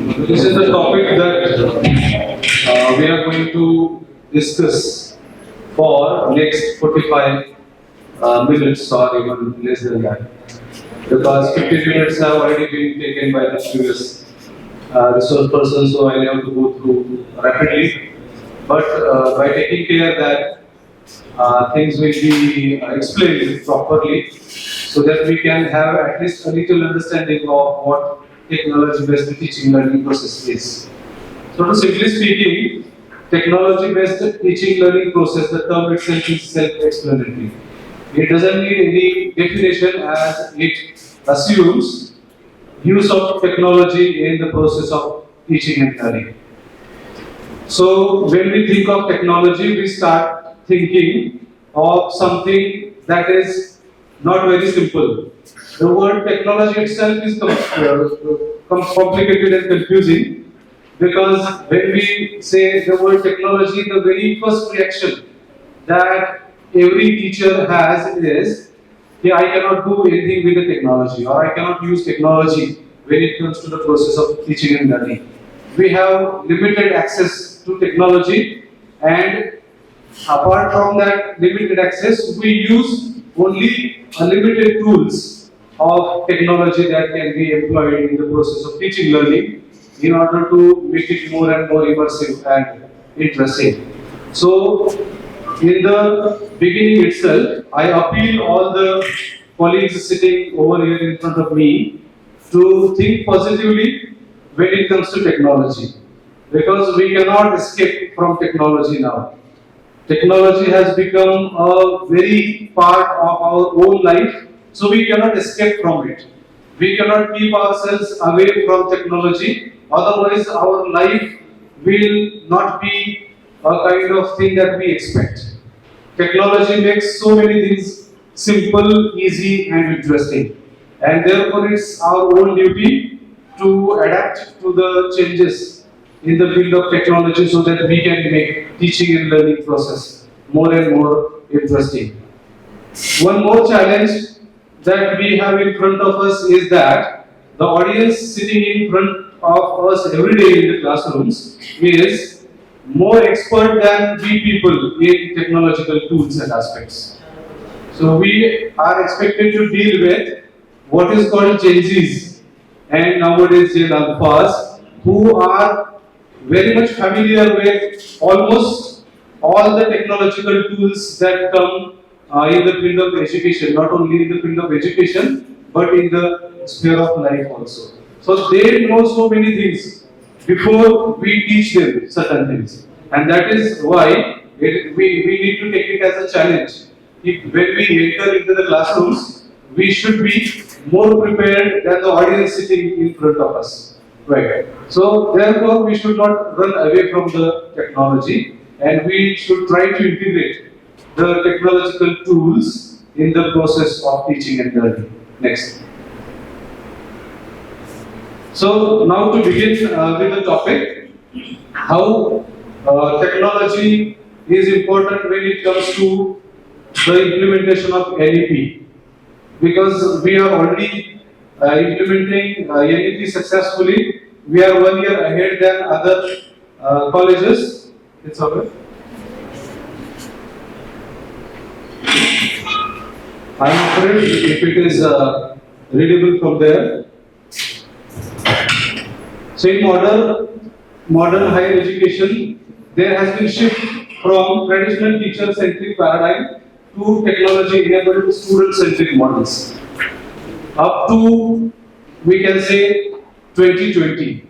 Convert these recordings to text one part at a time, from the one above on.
This is the topic that we are going to discuss for next 45 minutes or even less than that. Because 50 minutes have already been taken by the previous resource persons, so I have to go through rapidly. But by taking care that things will be explained properly, so that we can have at least a little understanding of what technology-based teaching learning process is. So to simply speaking, technology-based teaching learning process, the term itself is self-explanatory. It doesn't need any definition as it assumes use of technology in the process of teaching and learning. So when we think of technology, we start thinking of something that is not very simple. The word technology itself is complicated and confusing, because when we say the word technology, the very first reaction that every teacher has is, yeah, I cannot do anything with the technology, or I cannot use technology when it comes to the process of teaching and learning. We have limited access to technology, and apart from that limited access, we use only limited tools of technology that can be employed in the process of teaching learning in order to make it more and more immersive and interesting. So, in the beginning itself, I appeal all the colleagues sitting over here in front of me to think positively when it comes to technology, because we cannot escape from technology now. Technology has become a very part of our own life, so we cannot escape from it. We cannot keep ourselves away from technology, otherwise our life will not be a kind of thing that we expect. Technology makes so many things simple, easy and interesting, and therefore it's our own duty to adapt to the changes in the field of technology so that we can make teaching and learning process more and more interesting. One more challenge that we have in front of us is that the audience sitting in front of us every day in the classrooms is more expert than we people in technological tools and aspects. So we are expected to deal with what is called Gen Zs and nowadays Gen Alphas, who are very much familiar with almost all the technological tools that come in the field of education, not only in the field of education, but in the sphere of life also. So they know so many things before we teach them certain things. And that is why we need to take it as a challenge. When we enter into the classrooms, we should be more prepared than the audience sitting in front of us. Right. So therefore, we should not run away from the technology, and we should try to integrate the technological tools in the process of teaching and learning. Next. So now to begin with the topic, how technology is important when it comes to the implementation of NEP, because we are already implementing NEP successfully. We are 1 year ahead than other colleges. It's okay. I am afraid if it is readable from there. So in modern higher education, there has been shift from traditional teacher-centric paradigm to technology-enabled student-centric models. Up to, we can say, 2020.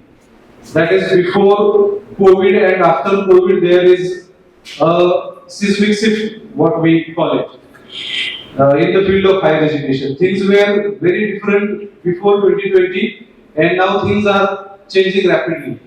That is before COVID and after COVID, there is a seismic shift, what we call it, in the field of higher education. Things were very different before 2020, and now things are changing rapidly.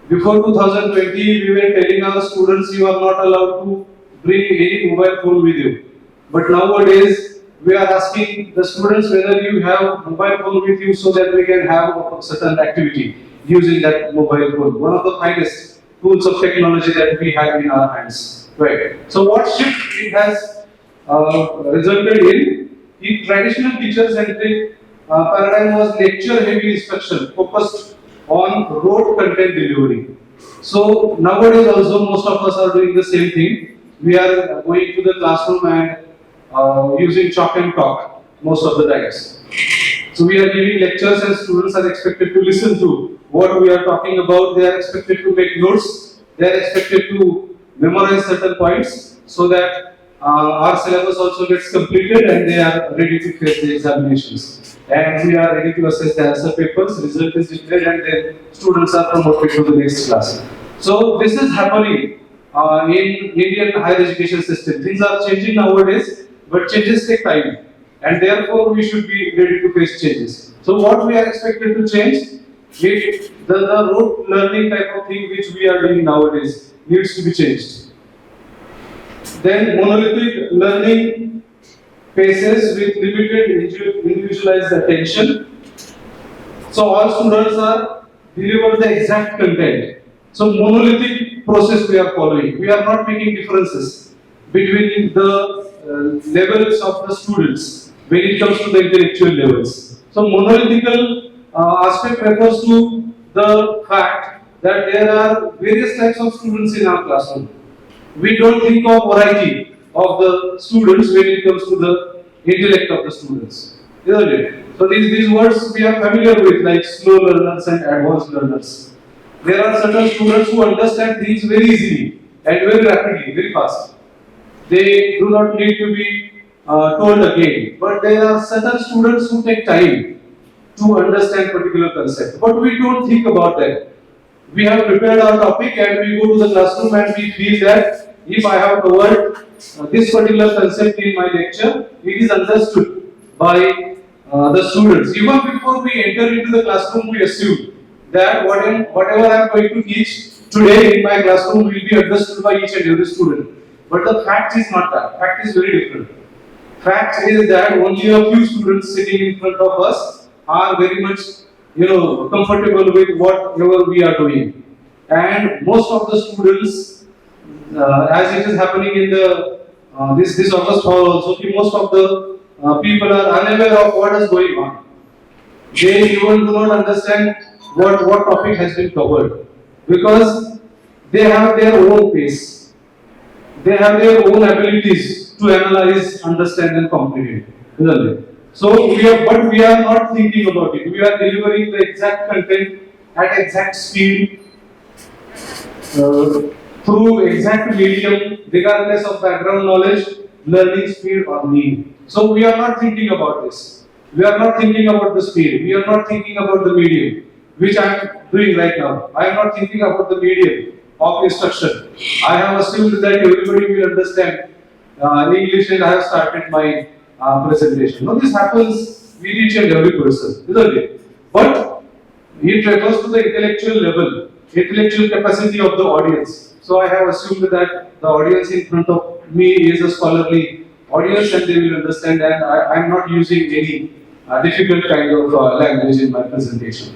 Before 2020, we were telling our students you are not allowed to bring any mobile phone with you. But nowadays, we are asking the students whether you have mobile phone with you so that we can have a certain activity using that mobile phone. One of the finest tools of technology that we have in our hands. Right. So what shift it has resulted in? The traditional teacher-centric paradigm was lecture-heavy instruction, focused on rote content delivery. So nowadays also most of us are doing the same thing. We are going to the classroom and using chalk and talk most of the times. So we are giving lectures and students are expected to listen to what we are talking about. They are expected to make notes. They are expected to memorize certain points so that our syllabus also gets completed and they are ready to face the examinations. And we are ready to assess the answer papers, result is declared and then students are promoted to the next class. So this is happening in Indian higher education system. Things are changing nowadays, but changes take time. And therefore we should be ready to face changes. So what we are expected to change, the rote learning type of thing which we are doing nowadays needs to be changed. Then monolithic learning paces with limited individualized attention. So all students are deliver the exact content. So monolithic process we are following. We are not making differences between the levels of the students when it comes to the intellectual levels. So monolithical aspect refers to the fact that there are various types of students in our classroom. We don't think of variety of the students when it comes to the intellect of the students. Isn't it? So these words we are familiar with, like slow learners and advanced learners. There are certain students who understand things very easily and very rapidly, very fast. They do not need to be told again. But there are certain students who take time to understand particular concept. But we don't think about that. We have prepared our topic and we go to the classroom and we feel that if I have covered this particular concept in my lecture, it is understood by the students. Even before we enter into the classroom, we assume that whatever I am going to teach today in my classroom will be understood by each and every student. But the fact is not that. Fact is very different. Fact is that only a few students sitting in front of us are very much, comfortable with whatever we are doing. And most of the students, as it is happening in the this August hall also, most of the people are unaware of what is going on. They even do not understand what topic has been covered because they have their own pace. They have their own abilities to analyze, understand, and comprehend. Isn't it? So we are not thinking about it. We are delivering the exact content at exact speed, through exact medium, regardless of background knowledge, learning speed, or need. So we are not thinking about this. We are not thinking about the speed. We are not thinking about the medium, which I am doing right now. I am not thinking about the medium of instruction. I have assumed that everybody will understand English and I have started my presentation. Now this happens with each and every person, isn't it? But it refers to the intellectual level, intellectual capacity of the audience. So I have assumed that the audience in front of me is a scholarly audience and they will understand, and I am not using any difficult kind of language in my presentation.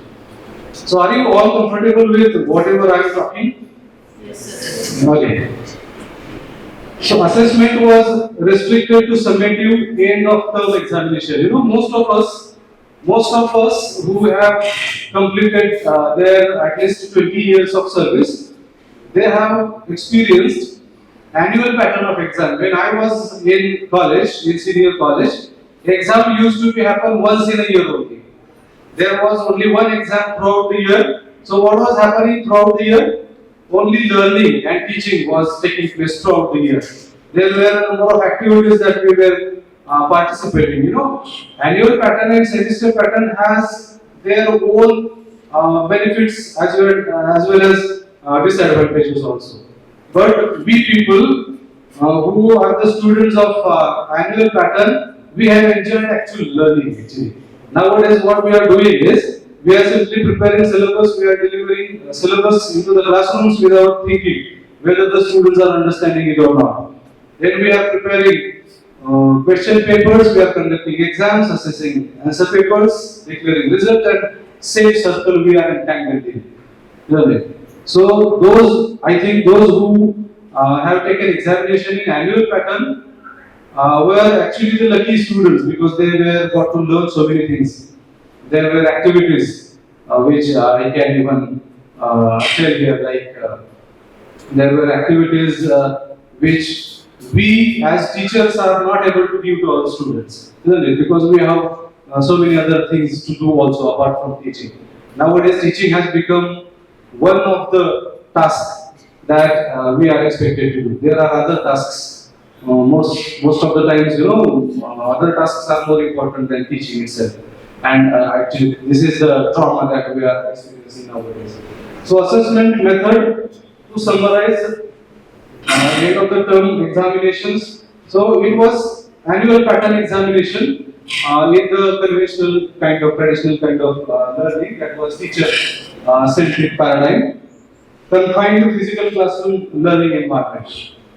So are you all comfortable with whatever I am talking? Yes. Okay. So assessment was restricted to summative end of term examination. Most of us who have completed their at least 20 years of service, they have experienced annual pattern of exam. When I was in college, in senior college, exam used to happen once in a year only. There was only one exam throughout the year. So what was happening throughout the year? Only learning and teaching was taking place throughout the year. There were a number of activities that we were participating. Annual pattern and semester pattern has their own benefits as well as disadvantages also. But we people who are the students of annual pattern, we have enjoyed actual learning actually. Nowadays, what we are doing is we are simply preparing syllabus. We are delivering syllabus into the classrooms without thinking whether the students are understanding it or not. Then we are preparing question papers. We are conducting exams, assessing answer papers, declaring result, and same circle we are entangled in. So those who have taken examination in annual pattern were actually the lucky students because they were got to learn so many things. There were activities. which I can even tell here, like there were activities which we as teachers are not able to give to our students, isn't it? Because we have so many other things to do also apart from teaching. Nowadays, teaching has become one of the tasks that we are expected to do. There are other tasks. Most of the times, other tasks are more important than teaching itself. And actually, this is the trauma that we are experiencing nowadays. So, assessment method, to summarize, end of the term examinations. So, it was annual pattern examination in the conventional kind of, traditional kind of learning, that was teacher-centric paradigm, confined to physical classroom learning environment.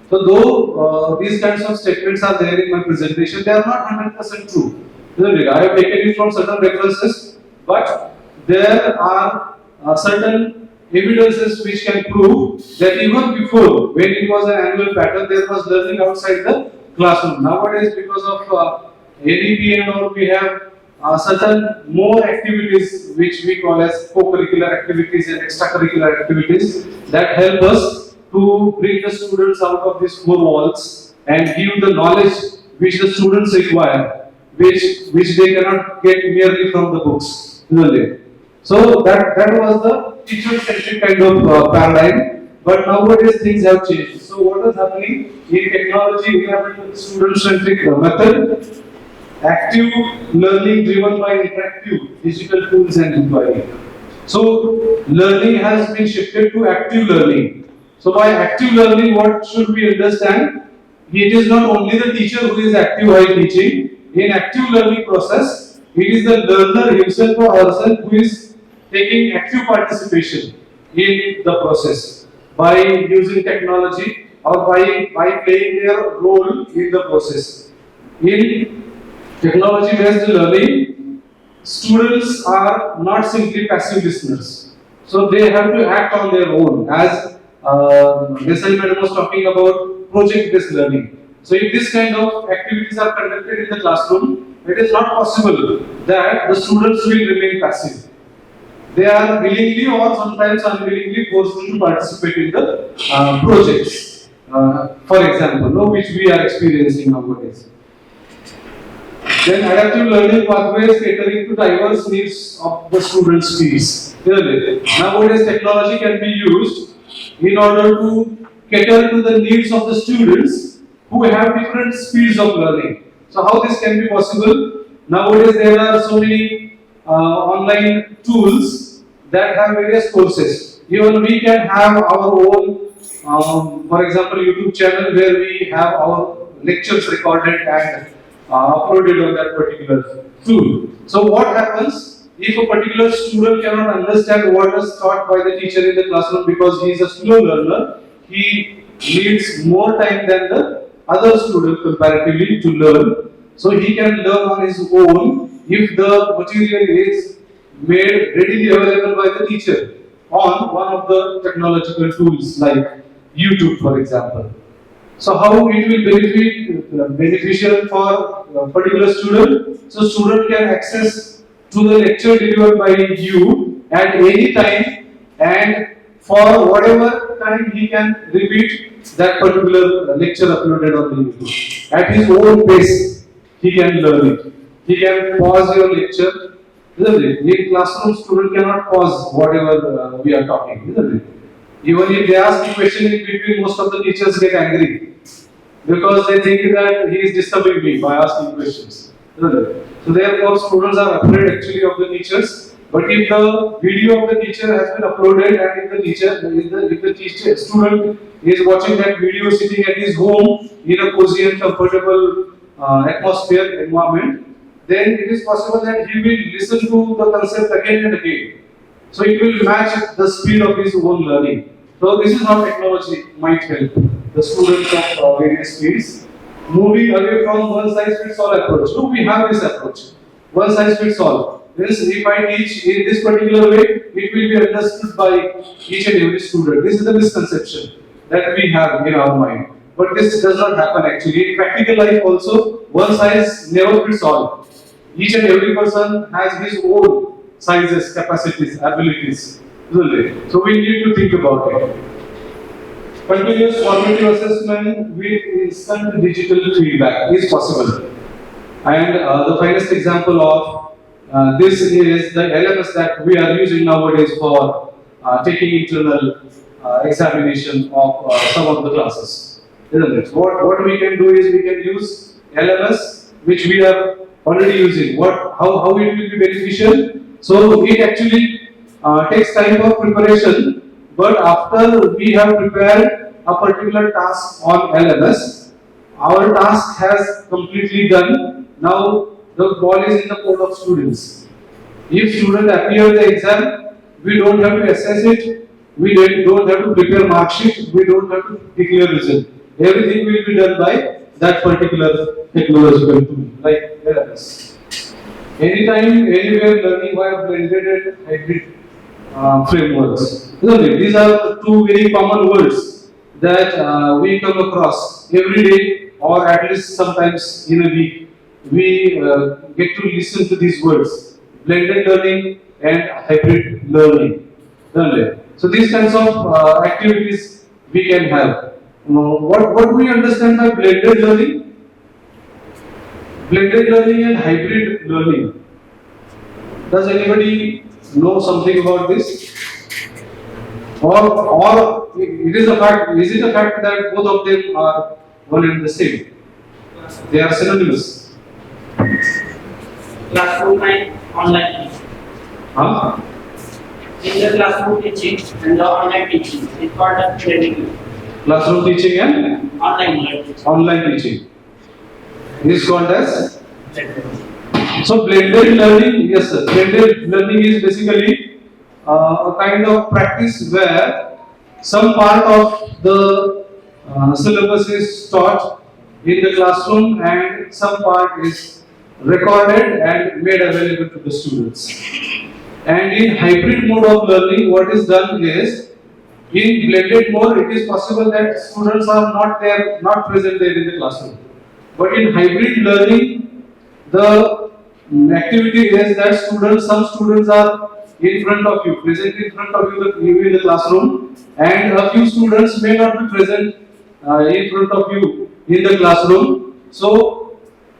So, though these kinds of statements are there in my presentation, they are not 100% true. I have taken it from certain references, but there are certain evidences which can prove that even before, when it was an annual pattern, there was learning outside the classroom. Nowadays, because of FDP and all, we have certain more activities which we call as co-curricular activities and extracurricular activities that help us to bring the students out of these four walls and give the knowledge which the students require, which they cannot get merely from the books. So that was the teacher-centric kind of paradigm. But nowadays things have changed. So what is happening in technology? We have a student-centric method, active learning driven by interactive digital tools and inquiry. So learning has been shifted to active learning. So by active learning, what should we understand? It is not only the teacher who is active while teaching. In active learning process, it is the learner himself or herself who is taking active participation in the process by using technology or by playing their role in the process. In technology-based learning, students are not simply passive listeners. So they have to act on their own, as Desai Madam was talking about project-based learning. So if this kind of activities are conducted in the classroom, it is not possible that the students will remain passive. They are willingly or sometimes unwillingly forced to participate in the projects, for example, which we are experiencing nowadays. Then adaptive learning pathways catering to diverse needs of the students' fields. Nowadays technology can be used in order to cater to the needs of the students who have different speeds of learning. So how this can be possible? Nowadays there are so many online tools that have various courses. Even we can have our own, for example, YouTube channel where we have our lectures recorded and uploaded on that particular tool. So what happens if a particular student cannot understand what is taught by the teacher in the classroom because he is a slow learner? He needs more time than the other student comparatively to learn. So he can learn on his own if the material is made readily available by the teacher on one of the technological tools like YouTube, for example. So how it will beneficial for a particular student? So student can access to the lecture delivered by you at any time, and for whatever time he can repeat that particular lecture uploaded on the YouTube. At his own pace, he can learn it. He can pause your lecture, isn't it? In classroom, student cannot pause whatever we are talking, isn't it? Even if they ask a question in between, most of the teachers get angry because they think that he is disturbing me by asking questions, isn't it? So therefore, students are afraid actually of the teachers. But if the video of the teacher has been uploaded and if the student is watching that video sitting at his home in a cozy and comfortable atmosphere, environment, then it is possible that he will listen to the concept again and again. So it will match the speed of his own learning. So this is how technology might help the students of various fields. Moving away from one size fits all approach. So we have this approach. One size fits all. If I teach in this particular way, it will be understood by each and every student. This is the misconception that we have in our mind. But this does not happen actually. In practical life also, one size never fits all. Each and every person has his own sizes, capacities, abilities, isn't it? So we need to think about it. Continuous formative assessment with instant digital feedback is possible. And the finest example of this is the LMS that we are using nowadays for taking internal examination of some of the classes, isn't it? What we can do is we can use LMS, which we are already using. How it will be beneficial? So it actually takes time for preparation, but after we have prepared a particular task on LMS, our task has completely done. Now the ball is in the court of students. If students appear the exam, we don't have to assess it, we don't have to prepare mark sheet, we don't have to declare result. Everything will be done by that particular technological tool, like LMS. Anytime, anywhere, learning via blended and hybrid frameworks. These are two very common words that we come across every day, or at least sometimes in a week. We get to listen to these words: blended learning and hybrid learning. So these kinds of activities we can have. What do we understand by blended learning? Blended learning and hybrid learning. Does anybody know something about this? Or it is a fact? Is it a fact that both of them are one and the same? They are synonymous. Classroom and online teaching. Huh? In the classroom teaching and the online teaching, it's called as blended. Classroom teaching and online teaching is called as. So blended learning, yes sir. Blended learning is basically a kind of practice where some part of the syllabus is taught in the classroom and some part is recorded and made available to the students. And in hybrid mode of learning, what is done is, in blended mode, it is possible that students are not present there in the classroom. But in hybrid learning, the activity is that some students are in front of you, present in front of you in the classroom, and a few students may not be present in front of you in the classroom. So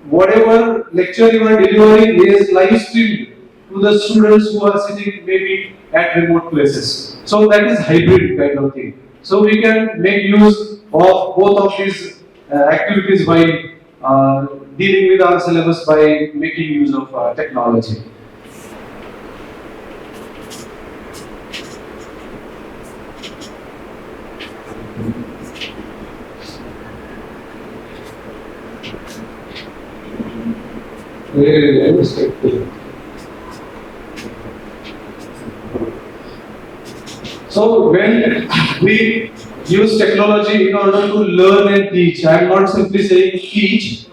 whatever lecture you are delivering is live streamed to the students who are sitting maybe at remote places. So that is hybrid kind of thing. So we can make use of both of these activities while dealing with our syllabus by making use of technology. So when we use technology in order to learn and teach, I am not simply saying teach,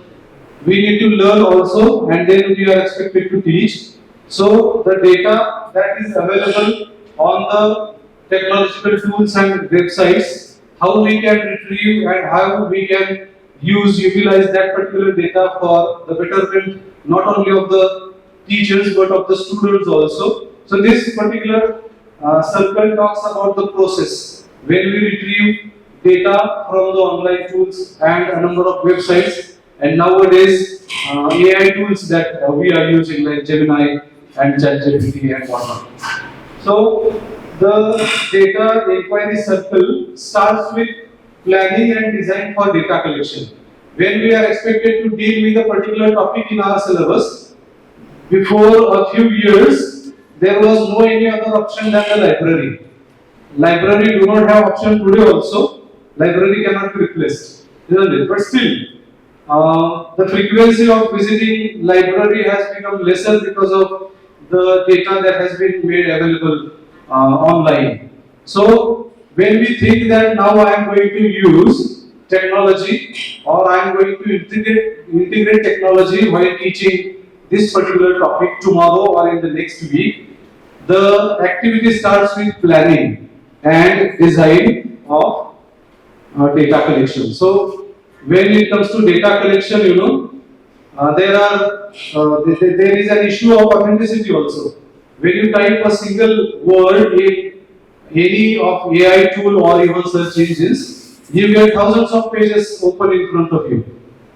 we need to learn also, and then we are expected to teach. So the data that is available on the technological tools and websites, how we can retrieve and how we can utilize that particular data for the betterment not only of the teachers but of the students also. So this particular circle talks about the process when we retrieve data from the online tools and a number of websites, and nowadays AI tools that we are using like Gemini and ChatGPT and whatnot. So the data inquiry circle starts with planning and design for data collection. When we are expected to deal with a particular topic in our syllabus, before a few years, there was no any other option than the library. Library do not have option today also. Library cannot be replaced, isn't it? But still, the frequency of visiting library has become lesser because of the data that has been made available online. So when we think that now I am going to use technology or I am going to integrate technology while teaching this particular topic tomorrow or in the next week, the activity starts with planning and design of data collection. So when it comes to data collection, there is an issue of authenticity also. When you type a single word in any of AI tool or even search engines, you get thousands of pages open in front of you.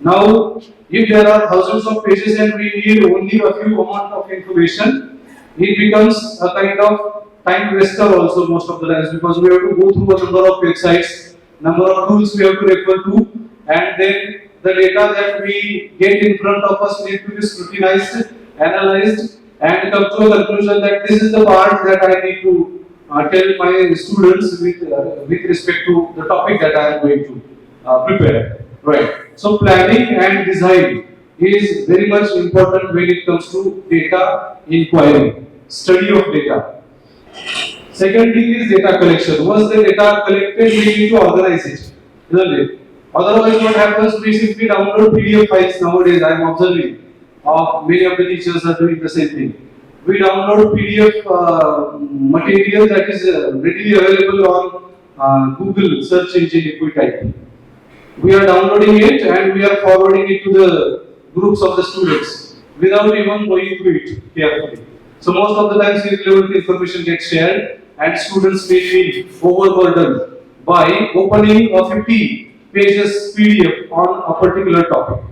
Now, if there are thousands of pages and we need only a few amount of information, it becomes a kind of time waster also most of the times, because we have to go through a number of websites, number of tools we have to refer to, and then the data that we get in front of us need to be scrutinized, analyzed, and come to a conclusion that this is the part that I need to tell my students with respect to the topic that I am going to prepare. Right. So planning and design is very much important when it comes to data inquiry, study of data. Second thing is data collection. Once the data collected, we need to organize it, isn't it? Otherwise, what happens? We simply download PDF files nowadays. I am observing. Many of the teachers are doing the same thing. We download PDF material that is readily available on Google search engine if we type. We are downloading it and we are forwarding it to the groups of the students without even going through it carefully. So most of the times irrelevant information gets shared and students may feel overburdened by opening a 50 pages PDF on a particular topic.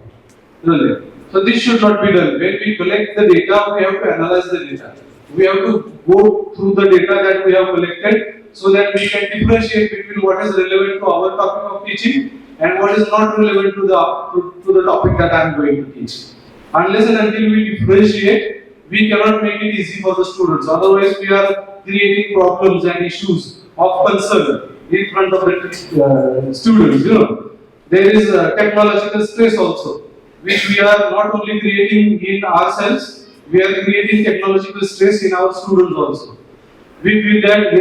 So this should not be done. When we collect the data, we have to analyze the data. We have to go through the data that we have collected so that we can differentiate between what is relevant to our topic of teaching and what is not relevant to the topic that I am going to teach. Unless and until we differentiate, we cannot make it easy for the students. Otherwise, we are creating problems and issues of concern in front of the students. There is technological stress also, which we are not only creating in ourselves, we are creating technological stress in our students also. We feel that,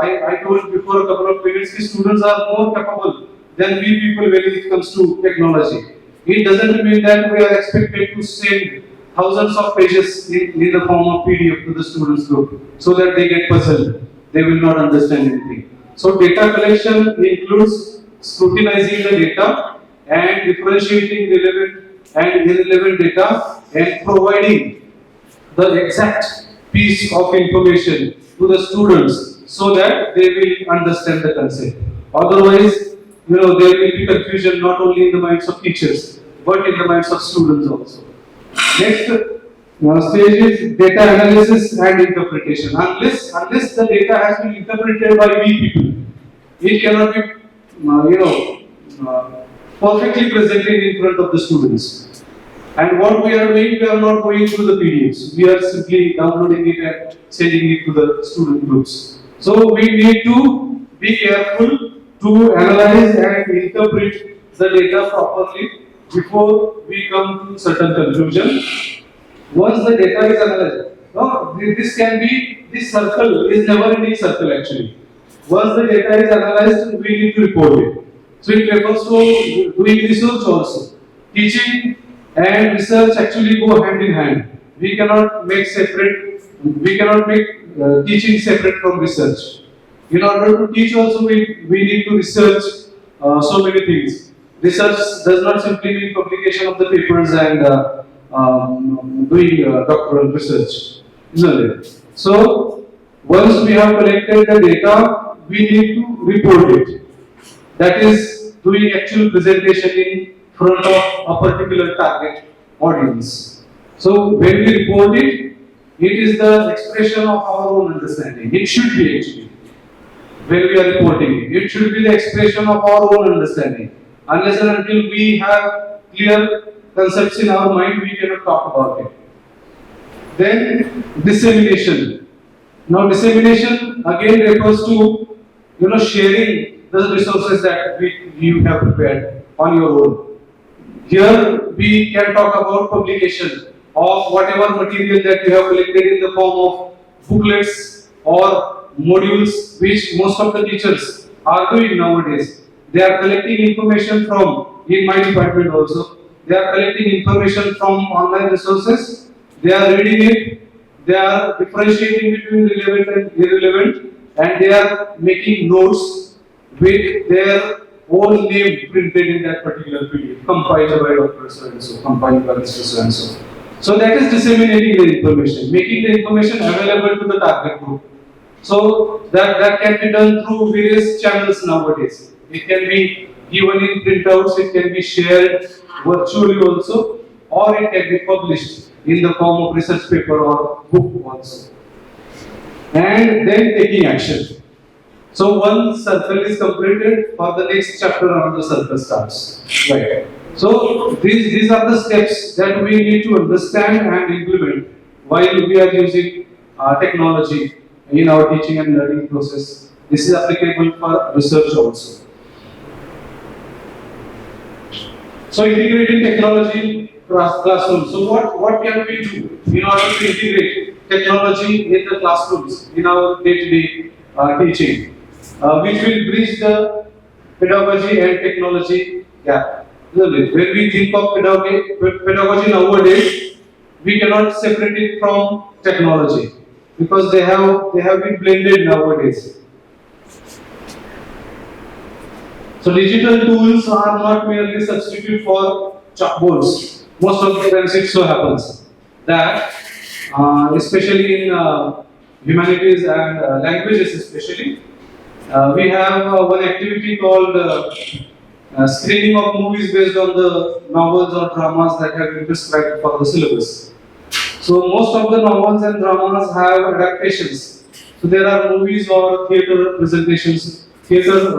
I told before a couple of minutes, students are more capable than we people when it comes to technology. It doesn't mean that we are expected to send thousands of pages in the form of PDF to the students group so that they get puzzled. They will not understand anything. So data collection includes scrutinizing the data and differentiating relevant and irrelevant data and providing the exact piece of information to the students so that they will understand the concept. Otherwise, there will be confusion not only in the minds of teachers but in the minds of students also. Next stage is data analysis and interpretation. Unless the data has been interpreted by we people, it cannot be perfectly presented in front of the students. And what we are doing, we are not going through the PDFs. We are simply downloading it and sending it to the student groups. So we need to be careful to analyze and interpret the data properly before we come to certain conclusion. Once the data is analyzed, this circle is never ending circle actually. Once the data is analyzed, we need to report it. So it refers to doing research also. Teaching and research actually go hand in hand. We cannot make teaching separate from research. In order to teach also, we need to research so many things. Research does not simply mean publication of the papers and doing doctoral research, isn't it? So, once we have collected the data, we need to report it. That is doing actual presentation in front of a particular target audience. So, when we report it, it is the expression of our own understanding. It should be actually. When we are reporting it, it should be the expression of our own understanding. Unless and until we have clear concepts in our mind, we cannot talk about it. Then dissemination. Now dissemination again refers to sharing the resources that you have prepared on your own. Here we can talk about publication of whatever material that you have collected in the form of booklets or modules, which most of the teachers are doing nowadays. They are collecting information from, in my department also, they are collecting information from online resources, they are reading it, they are differentiating between relevant and irrelevant, and they are making notes with their own name printed in that particular PDF, compiled by Dr. So and so, compiled by Mr. So and so. So that is disseminating the information, making the information available to the target group. So that can be done through various channels nowadays. It can be given in printouts, it can be shared virtually also, or it can be published in the form of research paper or book also. And then taking action. So one circle is completed, for the next chapter another circle starts. Right. So these are the steps that we need to understand and implement while we are using technology in our teaching and learning process. This is applicable for research also. So integrating technology classroom. So what can we do in order to integrate technology in the classrooms in our day-to-day teaching, which will bridge the pedagogy and technology gap. When we think of pedagogy nowadays, we cannot separate it from technology because they have been blended nowadays. So digital tools are not merely substitute for chalkboards. Most of the times it so happens that, especially in humanities and languages especially, we have one activity called screening of movies based on the novels or dramas that have been prescribed for the syllabus. So most of the novels and dramas have adaptations. So there are movies or theatre presentations, theatre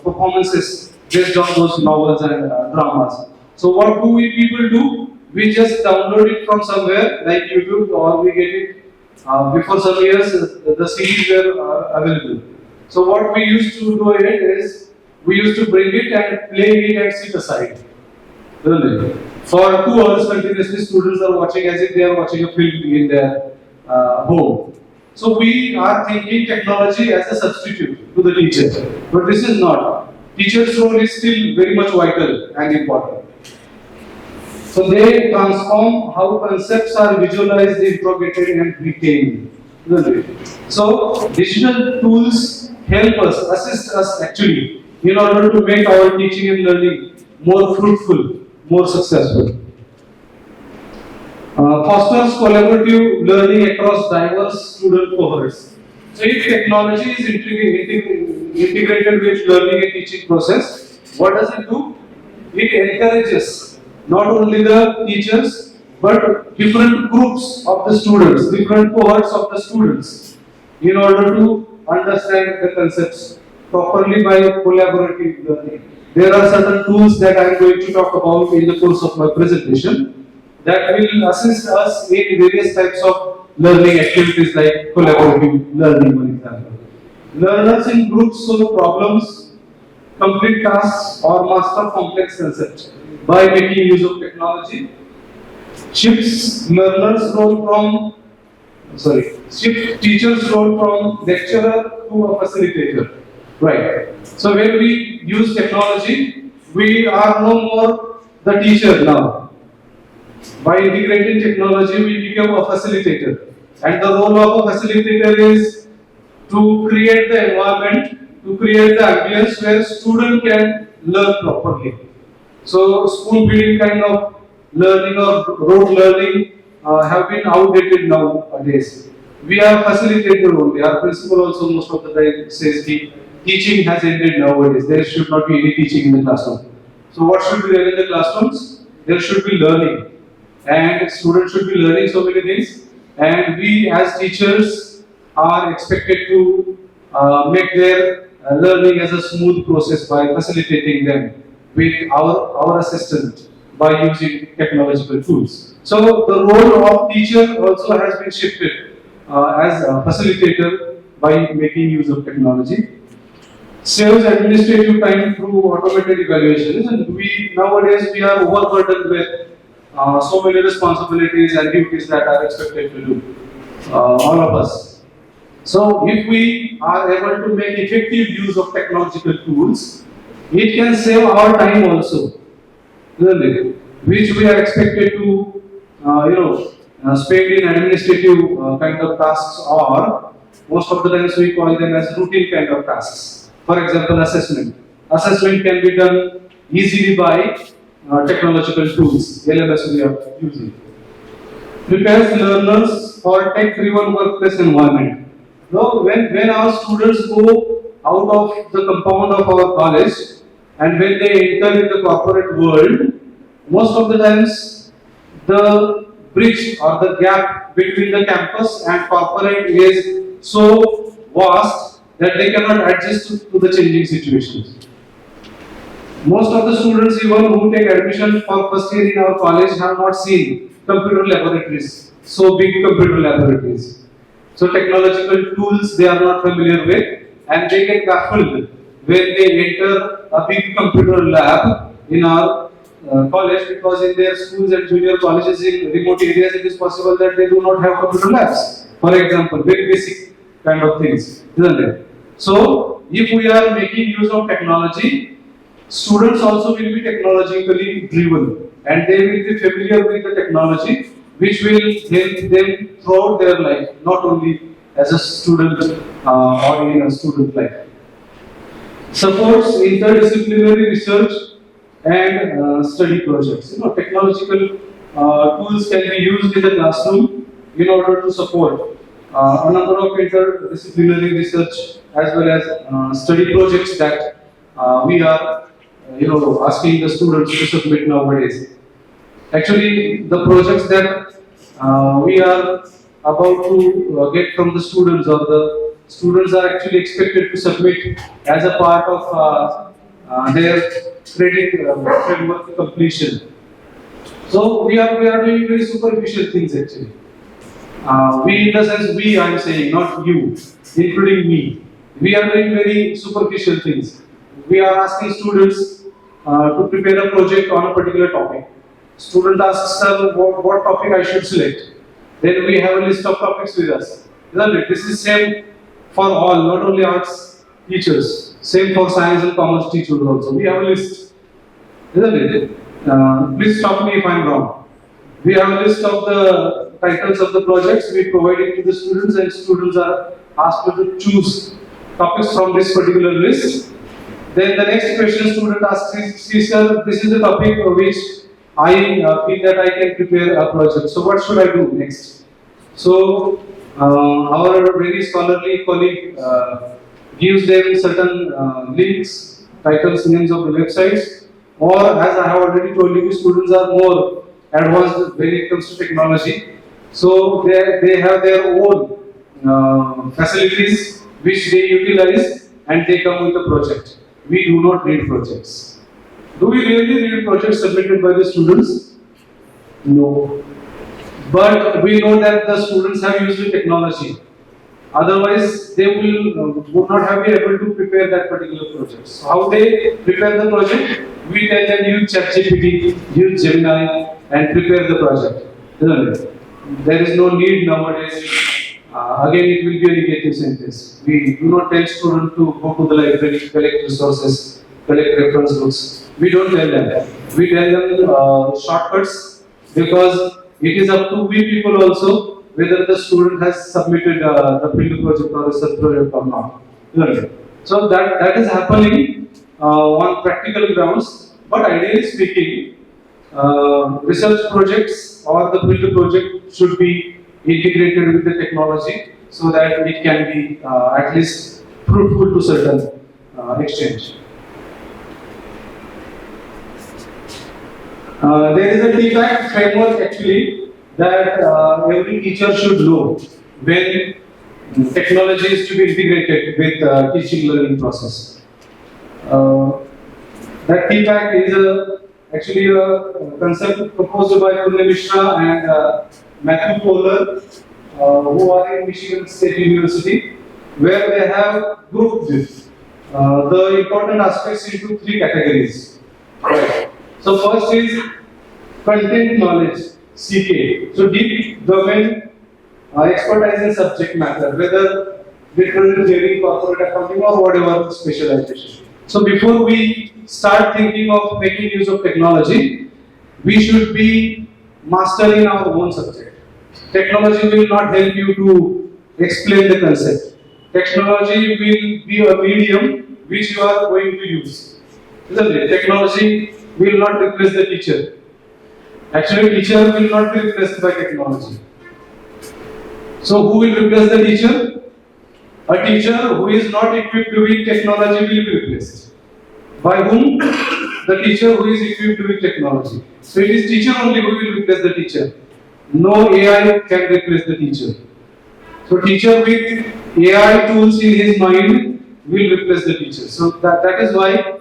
performances based on those novels and dramas. So what do we people do? We just download it from somewhere like YouTube, or we get it before some years the CDs were available. So what we used to do it is, we used to bring it and play it and sit aside. Really. For 2 hours continuously, students are watching as if they are watching a film in their home. So we are thinking technology as a substitute to the teacher. But this is not. Teacher's role is still very much vital and important. So they transform how concepts are visualized, interrogated and retained. Really. So digital tools help us, assist us actually, in order to make our teaching and learning more fruitful, more successful. Fosters collaborative learning across diverse student cohorts. So if technology is integrated with learning and teaching process, what does it do? It encourages not only the teachers, but different groups of the students, different cohorts of the students, in order to understand the concepts properly by collaborative learning. There are certain tools that I am going to talk about in the course of my presentation that will assist us in various types of learning activities like collaborative learning, for example. Learners in groups solve problems, complete tasks, or master complex concepts by making use of technology. Shifts teacher's role from lecturer to a facilitator. Right. So when we use technology, we are no more the teacher now. By integrating technology, we become a facilitator. And the role of a facilitator is to create the environment, to create the ambience where student can learn properly. So spoon feeding kind of learning or rote learning have been outdated nowadays. We are facilitator only. Our principal also most of the time says teaching has ended nowadays. There should not be any teaching in the classroom. So what should be there in the classrooms? There should be learning. And students should be learning so many things. And we as teachers are expected to make their learning as a smooth process by facilitating them with our assistant by using technological tools. So the role of teacher also has been shifted as a facilitator by making use of technology. Saves administrative time through automated evaluations, and nowadays we are overburdened with so many responsibilities and duties that are expected to do, all of us. So if we are able to make effective use of technological tools, it can save our time also, really, which we are expected to spend in administrative kind of tasks, or most of the times we call them as routine kind of tasks. For example, assessment. Assessment can be done easily by technological tools, LMS we are using. prepares learners for tech-driven workplace environment. Now, when our students go out of the compound of our college and when they enter in the corporate world, most of the times the bridge or the gap between the campus and corporate is so vast that they cannot adjust to the changing situations. Most of the students, even who take admission for first year in our college, have not seen computer laboratories, so big computer laboratories. So technological tools they are not familiar with, and they get baffled when they enter a big computer lab in our college, because in their schools and junior colleges in remote areas it is possible that they do not have computer labs. For example, very basic kind of things, isn't it? So if we are making use of technology, students also will be technologically driven and they will be familiar with the technology which will help them throughout their life, not only as a student or in a student life. Supports interdisciplinary research and study projects. Technological tools can be used in the classroom in order to support a number of interdisciplinary research as well as study projects that we are asking the students to submit nowadays. Actually, the projects that we are about to get from the students, or the students are actually expected to submit as a part of their credit framework completion. So we are doing very superficial things actually. We, in the sense we, I am saying, not you, including me. We are doing very superficial things. We are asking students to prepare a project on a particular topic. Student asks us what topic I should select. Then we have a list of topics with us. Isn't it? This is same for all, not only arts teachers. Same for science and commerce teachers also. We have a list. Isn't it? Please stop me if I am wrong. We have a list of the titles of the projects. We provide it to the students, and students are asked to choose topics from this particular list. Then the next question student asks is, sir, this is the topic which I feel that I can prepare a project. So what should I do next? So our very scholarly colleague gives them certain links, titles, names of the websites, or as I have already told you, students are more advanced when it comes to technology. So they have their own facilities which they utilize and they come with a project. We do not read projects. Do we really read projects submitted by the students? No. But we know that the students have used the technology. Otherwise, they would not have been able to prepare that particular project. So how they prepare the project? We tell them use ChatGPT, use Gemini, and prepare the project. Isn't it? There is no need nowadays. Again, it will be a negative sentence. We do not tell students to go to the library, collect resources, collect reference books. We don't tell them that. We tell them shortcuts, because it is up to we people also whether the student has submitted the field project or research project or not. So that is happening on practical grounds. But ideally speaking, research projects or the field project should be integrated with the technology so that it can be at least fruitful to certain extent. There is a TPAC framework actually that every teacher should know when technology is to be integrated with teaching learning process. That TPAC is actually a concept proposed by Kunle Mishra and Matthew Kohler, who are in Michigan State University, where they have grouped the important aspects into three categories. Right. So first is content knowledge, CK. So deep domain expertise in subject matter, whether literary theory, corporate accounting, or whatever specialization. So before we start thinking of making use of technology, we should be mastering our own subject. Technology will not help you to explain the concept. Technology will be a medium which you are going to use. Isn't it? Technology will not replace the teacher. Actually, teacher will not be replaced by technology. So who will replace the teacher? A teacher who is not equipped with technology will be replaced. By whom? The teacher who is equipped with technology. So it is teacher only who will replace the teacher. No AI can replace the teacher. So teacher with AI tools in his mind will replace the teacher. So that is why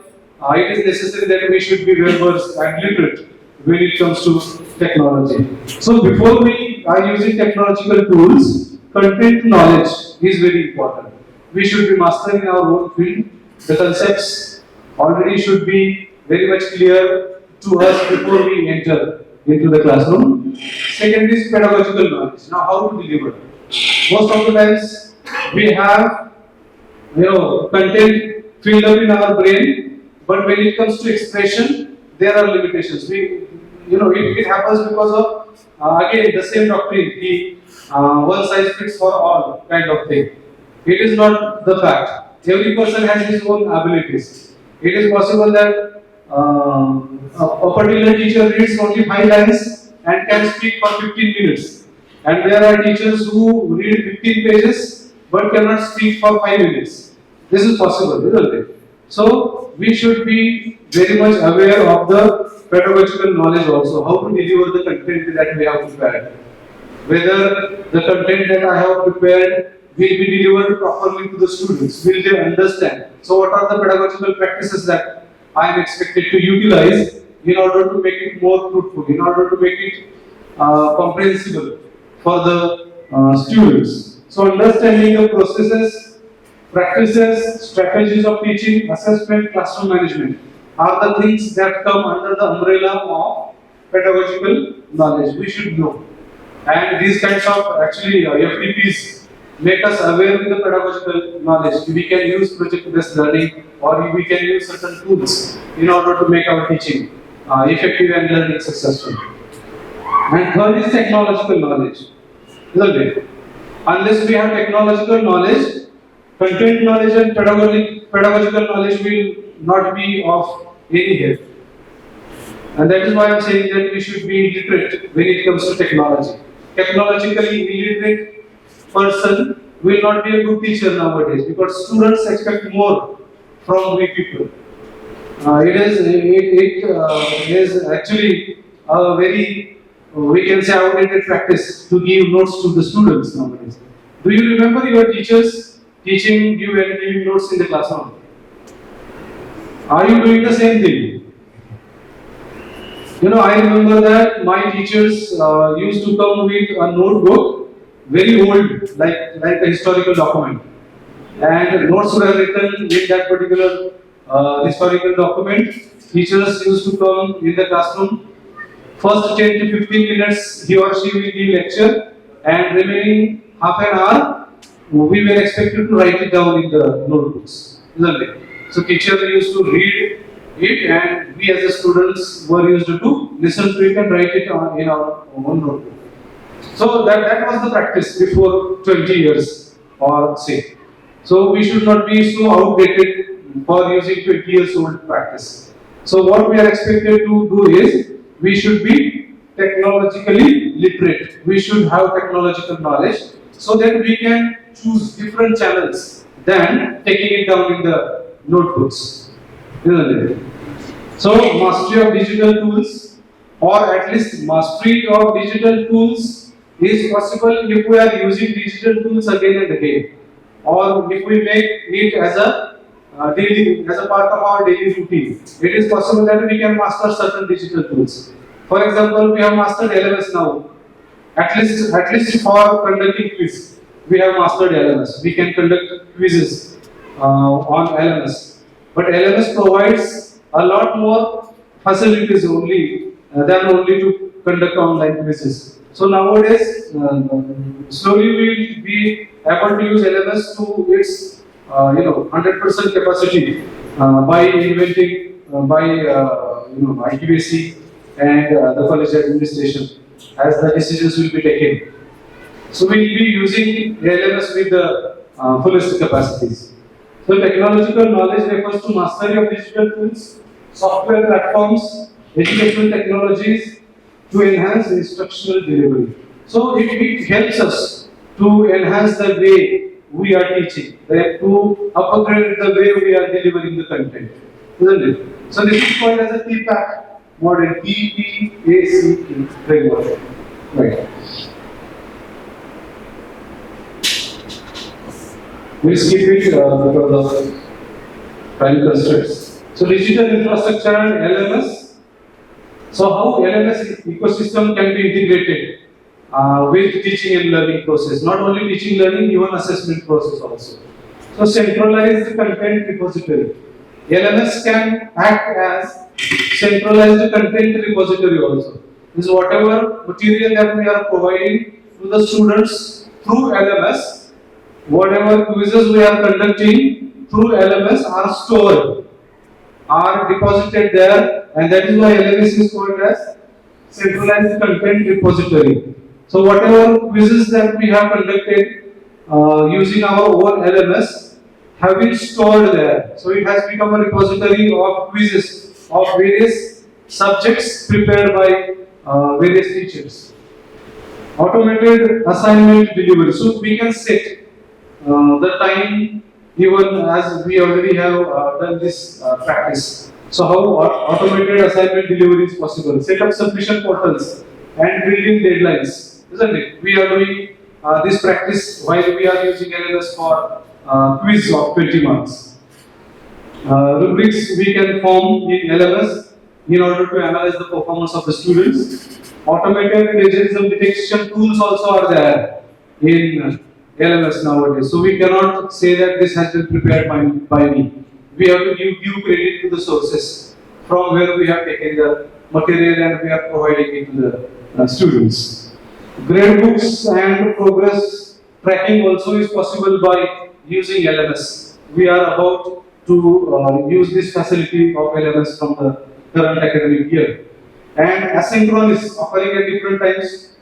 it is necessary that we should be well versed and literate when it comes to technology. So before we are using technological tools, content knowledge is very important. We should be mastering our own field. The concepts already should be very much clear to us before we enter into the classroom. Second is pedagogical knowledge. Now, how to deliver? Most of the times we have content filled up in our brain, but when it comes to expression, there are limitations. It happens because of again the same doctrine, the one size fits for all kind of thing. It is not the fact. Every person has his own abilities. It is possible that a particular teacher reads only 5 lines and can speak for 15 minutes. And there are teachers who read 15 pages but cannot speak for 5 minutes. This is possible, isn't it? So we should be very much aware of the pedagogical knowledge also, how to deliver the content that we have prepared. Whether the content that I have prepared will be delivered properly to the students, will they understand? So what are the pedagogical practices that I am expected to utilize in order to make it more fruitful, in order to make it comprehensible for the students. So understanding the processes, practices, strategies of teaching, assessment, classroom management are the things that come under the umbrella of pedagogical knowledge. We should know. And these kinds of actually FDPs make us aware with the pedagogical knowledge. We can use project-based learning or we can use certain tools in order to make our teaching effective and learning successful. And third is technological knowledge. Isn't it? Unless we have technological knowledge, content knowledge and pedagogical knowledge will not be of any help. And that is why I am saying that we should be literate when it comes to technology. Technologically illiterate person will not be a good teacher nowadays because students expect more from we people. It is actually a very, we can say, outdated practice to give notes to the students nowadays. Do you remember your teachers teaching you and giving notes in the classroom? Are you doing the same thing? I remember that my teachers used to come with a notebook, very old, like a historical document. And notes were written in that particular historical document. Teachers used to come in the classroom. First 10 to 15 minutes, he or she will give lecture, and remaining half an hour, we were expected to write it down in the notebooks, isn't it? So teacher used to read it, and we as the students were used to listen to it and write it in our own notebook. So that was the practice before 20 years or say. So we should not be so outdated for using 20 years old practice. So what we are expected to do is we should be technologically literate. We should have technological knowledge so that we can choose different channels than taking it down in the notebooks. Isn't it? So mastery of digital tools, or at least mastery of digital tools, is possible if we are using digital tools again and again, or if we make it as a part of our daily routine. It is possible that we can master certain digital tools. For example, we have mastered LMS now. At least for conducting quiz, we have mastered LMS. We can conduct quizzes on LMS. But LMS provides a lot more facilities than only to conduct online quizzes. So nowadays, slowly we will be able to use LMS to its 100% capacity by inventing by IQAC and the college administration, as the decisions will be taken. So we will be using LMS with the fullest capacities. So technological knowledge refers to mastery of digital tools, software platforms, educational technologies, to enhance instructional delivery. So it helps us to enhance the way we are teaching, to upgrade the way we are delivering the content, isn't it? So this is called as a TPAC model, TPACE framework. Right. We'll skip it because of time constraints. So digital infrastructure and LMS. So how LMS ecosystem can be integrated with teaching and learning process. Not only teaching learning, even assessment process also. So centralized content repository. LMS can act as centralized content repository also. Is whatever material that we are providing to the students through LMS, whatever quizzes we are conducting through LMS are stored, are deposited there, and that is why LMS is called as centralized content repository. So whatever quizzes that we have conducted using our own LMS have been stored there. So it has become a repository of quizzes of various subjects prepared by various teachers. Automated assignment delivery. So we can set the time even as we already have done this practice. So how automated assignment delivery is possible? Set up submission portals and build in deadlines, isn't it? We are doing this practice while we are using LMS for quiz of 20 marks. Rubrics we can form in LMS in order to analyze the performance of the students. Automated plagiarism detection tools also are there in LMS nowadays. So we cannot say that this has been prepared by me. We have to give due credit to the sources from where we have taken the material and we are providing it to the students. Grade books and progress tracking also is possible by using LMS. We are about to use this facility of LMS from the current academic year. And asynchronous, occurring at different times,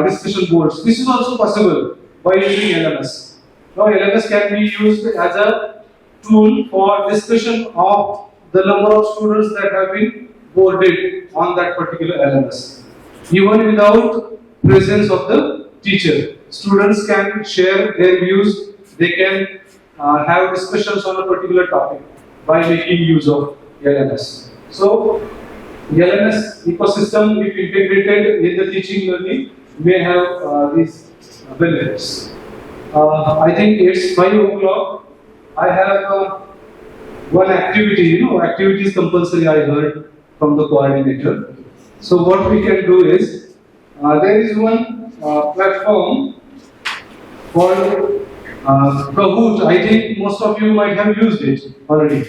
discussion boards. This is also possible by using LMS. Now LMS can be used as a tool for discussion of the number of students that have been boarded on that particular LMS. Even without presence of the teacher, students can share their views, they can have discussions on a particular topic by making use of LMS. So the LMS ecosystem, if integrated in the teaching learning, may have these benefits. I think it's 5 o'clock. I have one activity, activity is compulsory, I heard from the coordinator. So what we can do is, there is one platform called Kahoot. I think most of you might have used it already.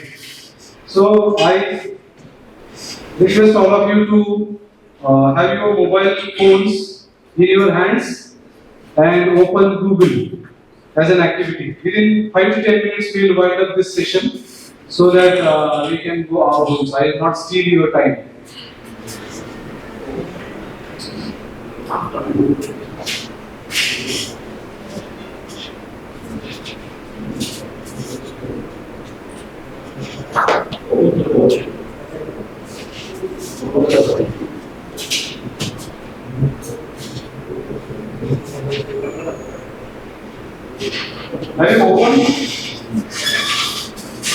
So I request all of you to have your mobile phones in your hands and open Google as an activity. Within 5 to 10 minutes, we will wind up this session so that we can go our homes. I will not steal your time. Have you opened?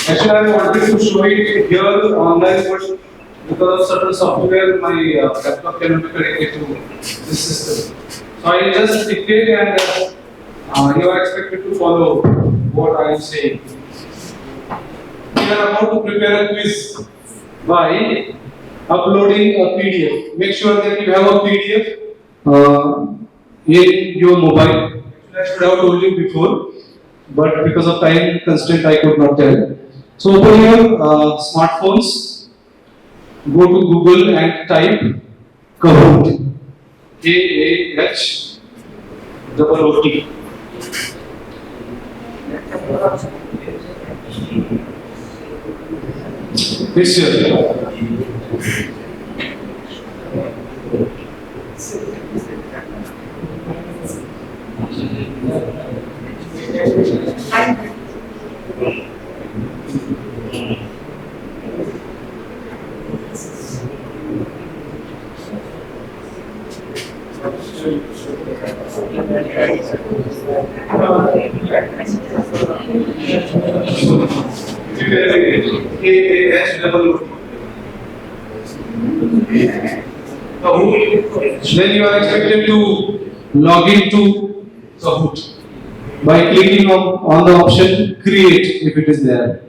Actually, I wanted to show it here online, but because of certain software, my laptop cannot be connected to this system. So I just dictate and you are expected to follow what I am saying. We are about to prepare a quiz by uploading a PDF. Make sure that you have a PDF in your mobile. I should have told you before, but because of time constraint, I could not tell. So open your smartphones, go to Google and type Kahoot. Kahoot. It's here. Then you are expected to log into Kahoot by clicking on the option create if it is there.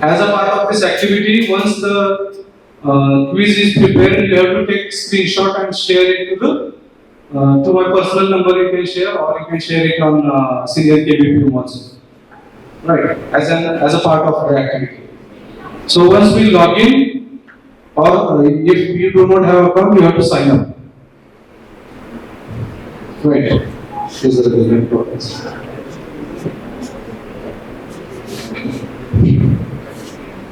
As a part of this activity, once the quiz is prepared, you have to take screenshot and share it to my personal number. You can share, or you can share it on senior KBP also. Right, as a part of the activity. So once we log in, or if you do not have account, you have to sign up. Right. This is the relevant process.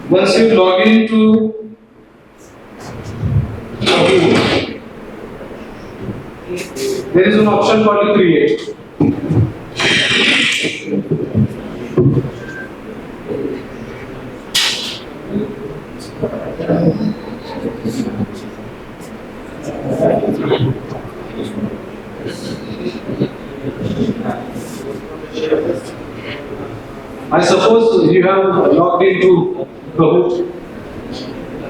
Once you log into there is an option called create. I suppose you have logged into Kahoot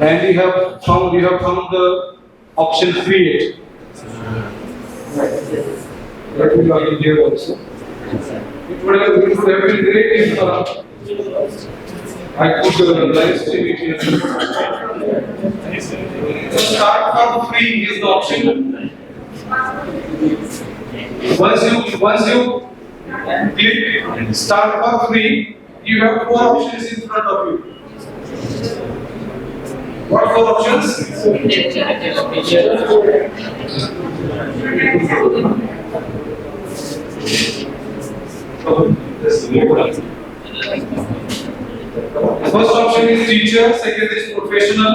and you have found the option create. Let me log in here also. It would have been great if I could live stream it here. Start for free is the option. Once you click start for free, you have 4 options in front of you. What 4 options? First option is teacher, second is professional,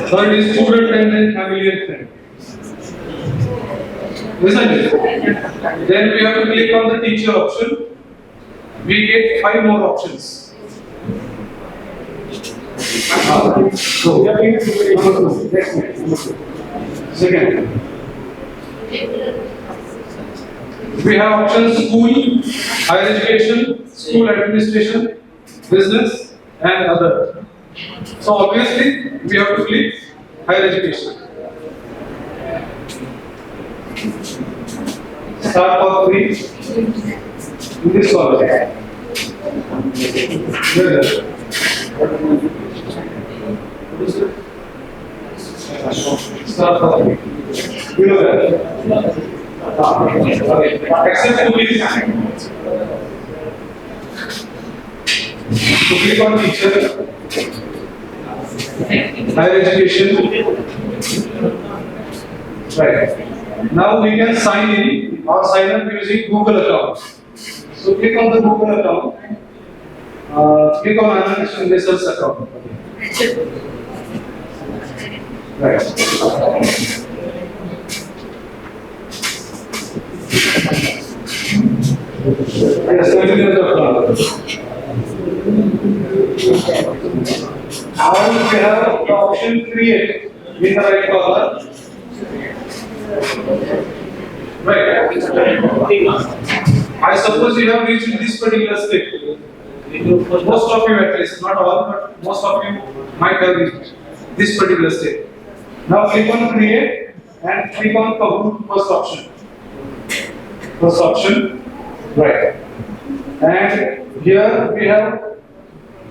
third is student, and then family and friend. Isn't it? Then we have to click on the teacher option. We get 5 more options. So, second. We have options school, higher education, school administration, business, and other. So obviously we have to click higher education. Start for free in this column. Start for free. Below that. Except please. So click on teacher, higher education. Right. Now we can sign in or sign up using Google account. So click on the Google account. Click on Anand Investors account. Right. Yes, continue the account. Now we have the option create in the right column. Right. I suppose you have reached this particular step. Most of you at least, not all, but most of you might have reached this particular step. Now click on create and click on Kahoot first option. First option. Right. And here we have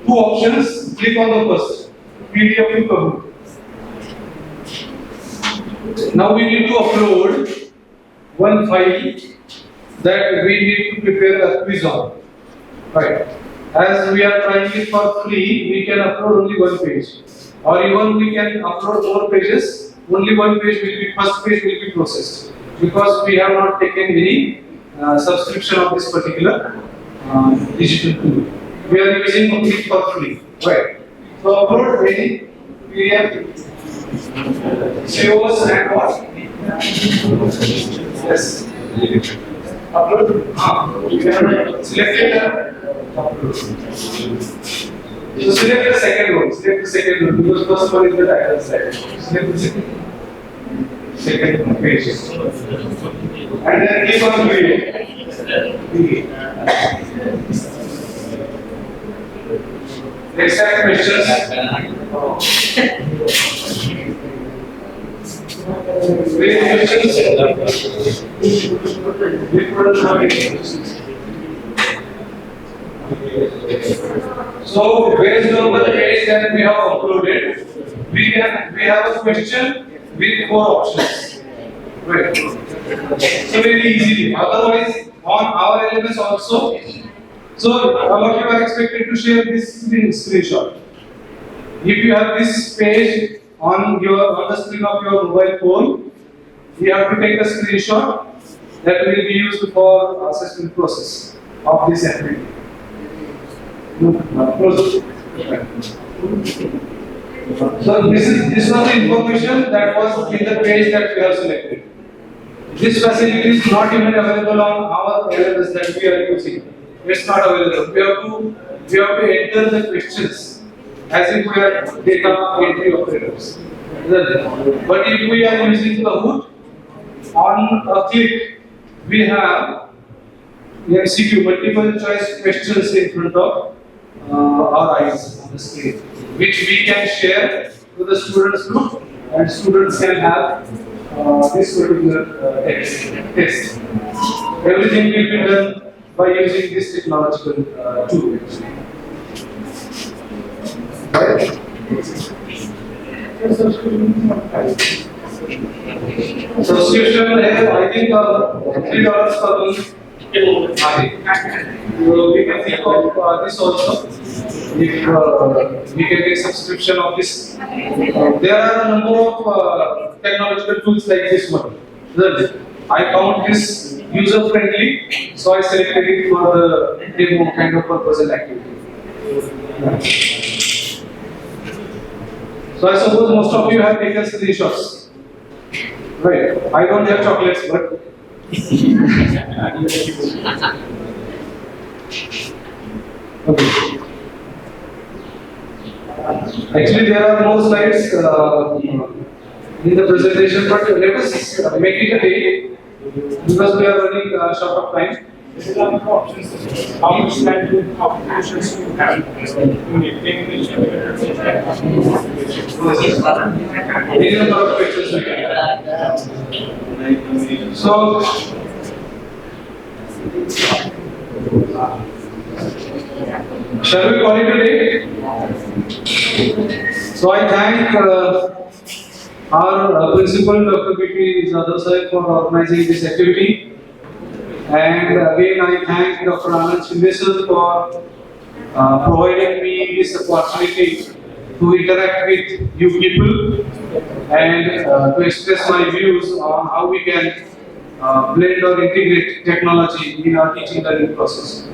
2 options. Click on the first. PDF to Kahoot. Now we need to upload one file that we need to prepare a quiz on. Right. As we are trying it for free, we can upload only 1 page. Or even we can upload more pages. Only 1 page will be, first page will be processed. Because we have not taken any subscription of this particular digital tool. We are using only for free. Right. So upload any PDF, COS and what? Yes. Upload. You can select it. Upload. So select the second one. Select the second one because first one is the title slide. Select the second. second page. And then keep on reading. Next time questions. So based on the page that we have uploaded, we have a question with 4 options. Right. So very easily. Otherwise, on our LMS also. So what you are expected to share this screenshot. If you have this page on the screen of your mobile phone, you have to take a screenshot that will be used for assessment process of this activity. So this was the information that was in the page that we have selected. This facility is not even available on our LMS that we are using. It's not available. We have to enter the questions as if we are data entry operators. But if we are using the hood, on a click, we have MCQ, multiple choice questions in front of our eyes on the screen, which we can share to the students group, and students can have this particular test. Everything will be done by using this technological tool. Right? Subscription है, I think $3 per month. We can think of this also. If we can take subscription of this, there are a number of technological tools like this one. I count this user friendly, so I selected it for the demo kind of purpose and activity. So I suppose most of you have taken screenshots. Right. I don't have chocolates, but okay. Actually, there are more slides in the presentation, but let us make it a day because we are running short of time. How much time do operations you have? There is a lot of questions we can have. So, shall we call it a day? So I thank our principal, Dr. P.P. Zadar Sahib, for organizing this activity. And again, I thank Dr. Anand Shinde sir for providing me this opportunity to interact with you people and to express my views on how we can blend or integrate technology in our teaching learning process.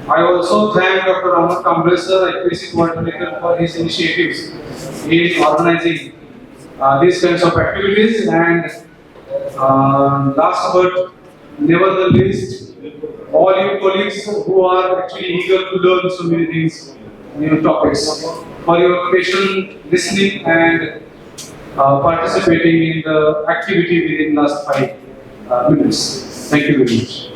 I also thank Dr. Ahmed Kamble sir, FDP coordinator, for his initiatives in organizing these kinds of activities. And last but never the least, all you colleagues who are actually eager to learn so many things, new topics, for your patient listening and participating in the activity within last 5 minutes. Thank you very much.